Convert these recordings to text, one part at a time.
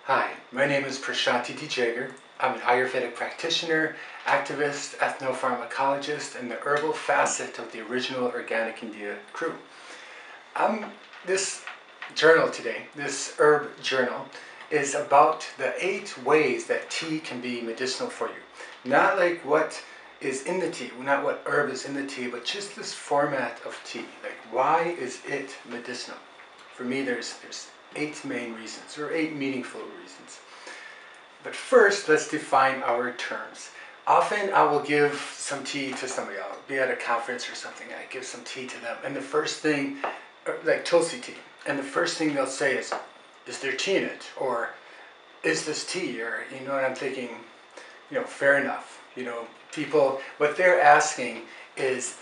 Hi, my name is Prashanti Herb. I'm an Ayurvedic practitioner, activist, ethnopharmacologist, and the herbal facet of the original Organic India crew. This journal today, this herb journal, is about the 8 ways that tea can be medicinal for you. Not like what is in the tea, not what herb is in the tea, but just this format of tea. Like, why is it medicinal? For me, there's 8 main reasons, or 8 meaningful reasons. But first, let's define our terms. Often I will give some tea to somebody. I'll be at a conference or something, and I give some tea to them. And the first thing, like Tulsi tea, and the first thing they'll say is there tea in it? Or, is this tea? Or, and I'm thinking, fair enough. People, what they're asking is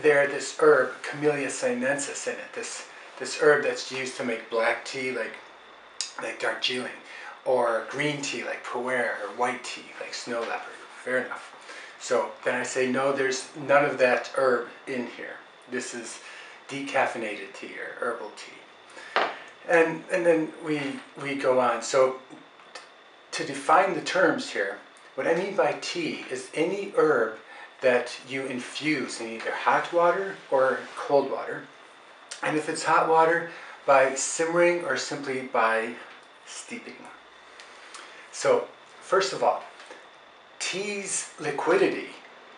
there this herb, Camellia sinensis, in it? This herb that's used to make black tea, like Darjeeling, or green tea, like pu'er, or white tea, like snow leopard. Fair enough. So then I say, no, there's none of that herb in here. This is decaffeinated tea, or herbal tea. And then we go on. So to define the terms here, what I mean by tea is any herb that you infuse in either hot water or cold water. And if it's hot water, by simmering or simply by steeping. So, first of all, tea's liquidity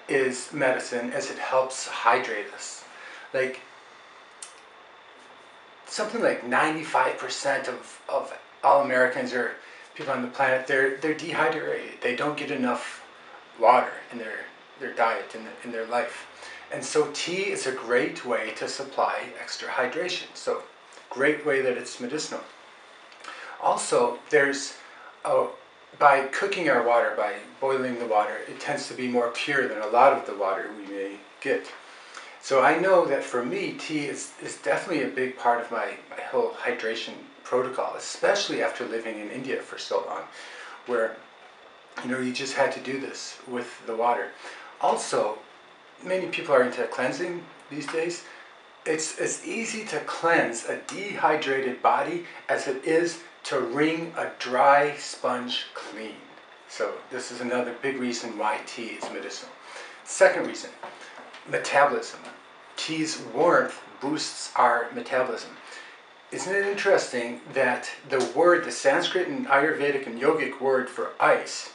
is medicine as it helps hydrate us. Like, something like 95% of all Americans or people on the planet, they're dehydrated. They don't get enough water in their diet, in their life. And so tea is a great way to supply extra hydration. So, great way that it's medicinal. Also, by cooking our water, by boiling the water, it tends to be more pure than a lot of the water we may get. So I know that for me, tea is definitely a big part of my whole hydration protocol, especially after living in India for so long, where you just had to do this with the water. Also, many people are into cleansing these days. It's as easy to cleanse a dehydrated body as it is to wring a dry sponge clean. So this is another big reason why tea is medicinal. Second reason, metabolism. Tea's warmth boosts our metabolism. Isn't it interesting that the Sanskrit and Ayurvedic and yogic word for ice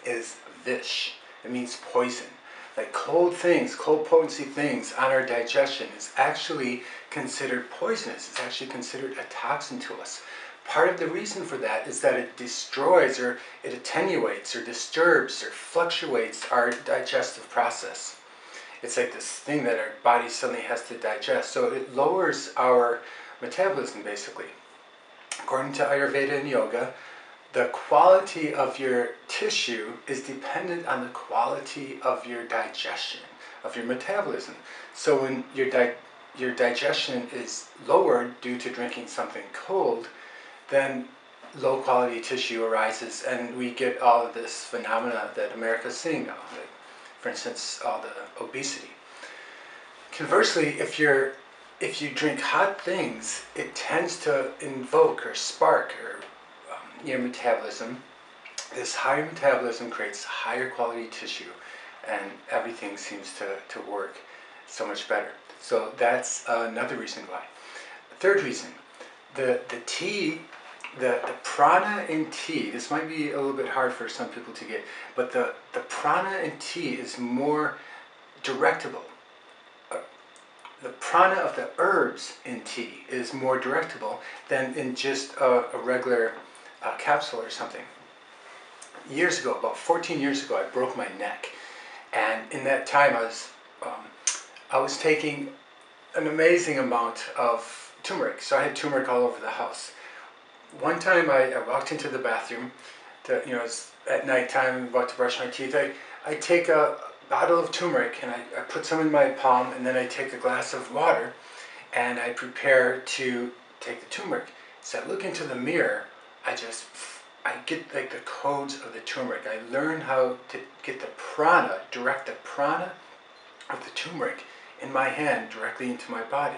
is vish. It means poison. Like cold things, cold potency things on our digestion is actually considered poisonous. It's actually considered a toxin to us. Part of the reason for that is that it destroys or it attenuates or disturbs or fluctuates our digestive process. It's like this thing that our body suddenly has to digest. So it lowers our metabolism basically. According to Ayurveda and yoga, the quality of your tissue is dependent on the quality of your digestion, of your metabolism. So when your digestion is lowered due to drinking something cold, then low quality tissue arises and we get all of this phenomena that America's seeing now. Like, for instance, all the obesity. Conversely, if you drink hot things, it tends to invoke or spark your metabolism. This higher metabolism creates higher quality tissue and everything seems to work so much better. So that's another reason why. Third reason, the tea, the prana in tea, this might be a little bit hard for some people to get, but the prana in tea is more directable. The prana of the herbs in tea is more directable than in just a regular capsule or something. Years ago, about 14 years ago, I broke my neck, and in that time I was taking an amazing amount of turmeric. So I had turmeric all over the house. One time I walked into the bathroom, it's at nighttime, about to brush my teeth. I take a bottle of turmeric and I put some in my palm, and then I take a glass of water and I prepare to take the turmeric. So I look into the mirror, I get like the codes of the turmeric. I learn how to get the prana, direct the prana of the turmeric in my hand directly into my body.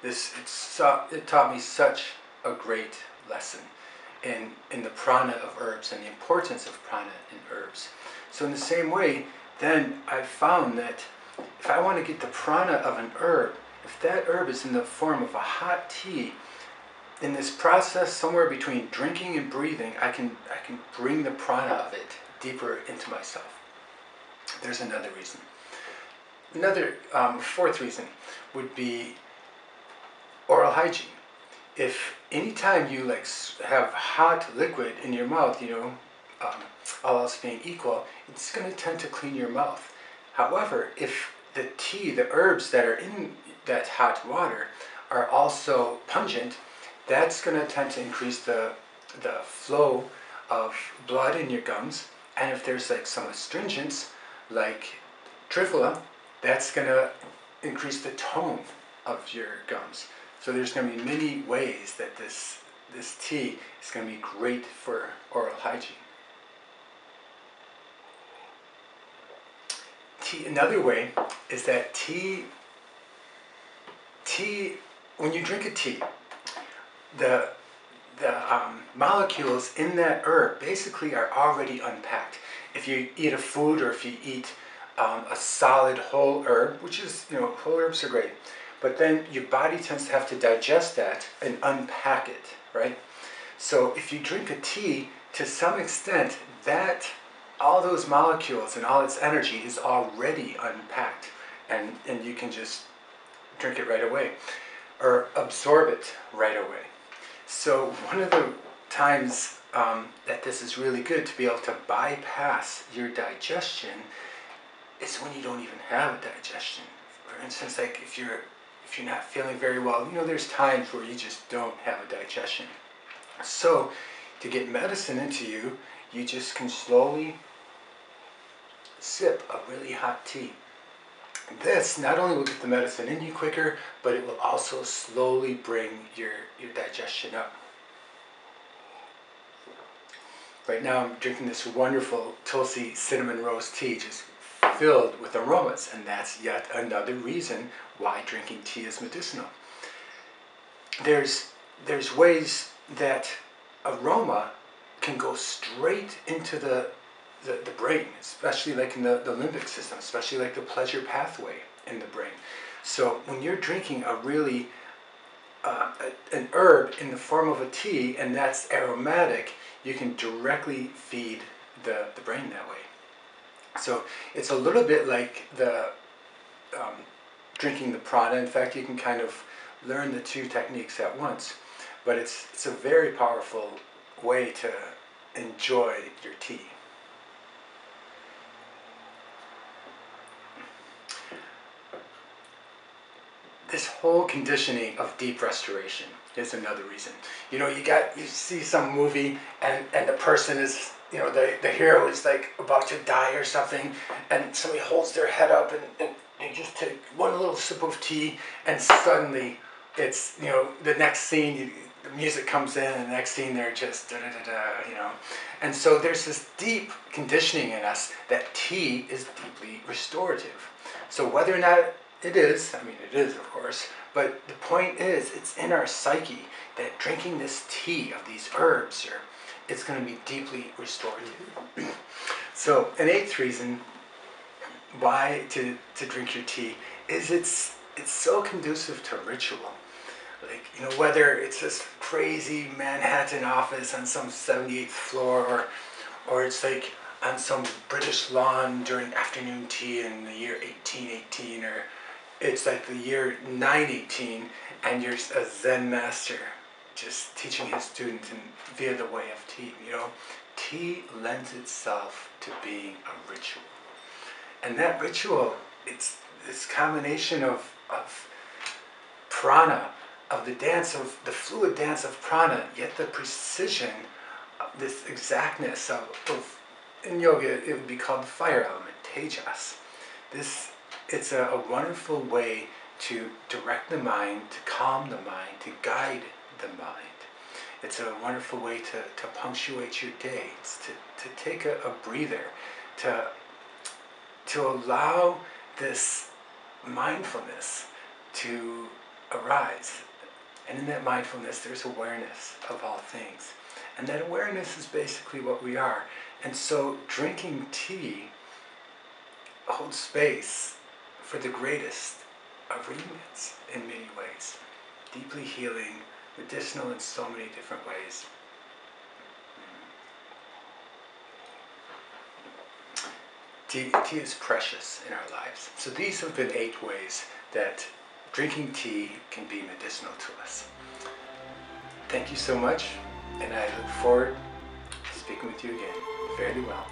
It taught me such a great lesson. in the prana of herbs and the importance of prana in herbs. So in the same way, then I've found that if I want to get the prana of an herb, if that herb is in the form of a hot tea, in this process, somewhere between drinking and breathing, I can bring the prana of it deeper into myself. There's another reason. Another fourth reason would be oral hygiene. If anytime you have hot liquid in your mouth, all else being equal, it's going to tend to clean your mouth. However, if the tea, the herbs that are in that hot water are also pungent, that's going to tend to increase the flow of blood in your gums. And if there's some astringents, like triphala, that's going to increase the tone of your gums. So there's going to be many ways that this tea is going to be great for oral hygiene. Another way is that tea, when you drink a tea, the molecules in that herb basically are already unpacked. If you eat a food or if you eat a solid whole herb, which is, whole herbs are great, but then your body tends to have to digest that and unpack it, right? So if you drink a tea, to some extent, that all those molecules and all its energy is already unpacked, and you can just drink it right away or absorb it right away. So one of the times that this is really good to be able to bypass your digestion is when you don't even have a digestion. For instance, if you're not feeling very well, there's times where you just don't have a digestion. So to get medicine into you, you just can slowly sip a really hot tea. This not only will get the medicine in you quicker, but it will also slowly bring your digestion up. Right now I'm drinking this wonderful Tulsi cinnamon rose tea, just filled with aromas, and that's yet another reason why drinking tea is medicinal. There's ways that aroma can go straight into the brain, especially in the limbic system, especially the pleasure pathway in the brain. So when you're drinking a really an herb in the form of a tea, and that's aromatic, you can directly feed the brain that way. So it's a little bit like the drinking the prana. In fact, you can kind of learn the two techniques at once, but it's a very powerful way to enjoy your tea. This whole conditioning of deep restoration is another reason. You see some movie and the person is, the hero is about to die or something, and somebody holds their head up and they just take one little sip of tea, and suddenly it's, the next scene, the music comes in, and the next scene they're just da-da-da-da, And so there's this deep conditioning in us that tea is deeply restorative. So whether or not it is, it is of course, but the point is, it's in our psyche that drinking this tea of these herbs, it's going to be deeply restorative. So an eighth reason why to drink your tea is it's so conducive to ritual. Whether it's this crazy Manhattan office on some 78th floor, or it's on some British lawn during afternoon tea in the year 1818, or it's the year 918, and you're a Zen master just teaching his student via the way of tea. Tea lends itself to being a ritual. And that ritual, it's this combination of prana, of the fluid dance of prana, yet the precision, this exactness of in yoga it would be called the fire element, tejas. It's a wonderful way to direct the mind, to calm the mind, to guide the mind. It's a wonderful way to punctuate your day. It's to take a breather, to allow this mindfulness to arise. And in that mindfulness, there's awareness of all things. And that awareness is basically what we are. And so drinking tea holds space for the greatest of remedies in many ways. Deeply healing, medicinal in so many different ways. Tea is precious in our lives. So these have been 8 ways that drinking tea can be medicinal to us. Thank you so much, and I look forward to speaking with you again. Fare thee well.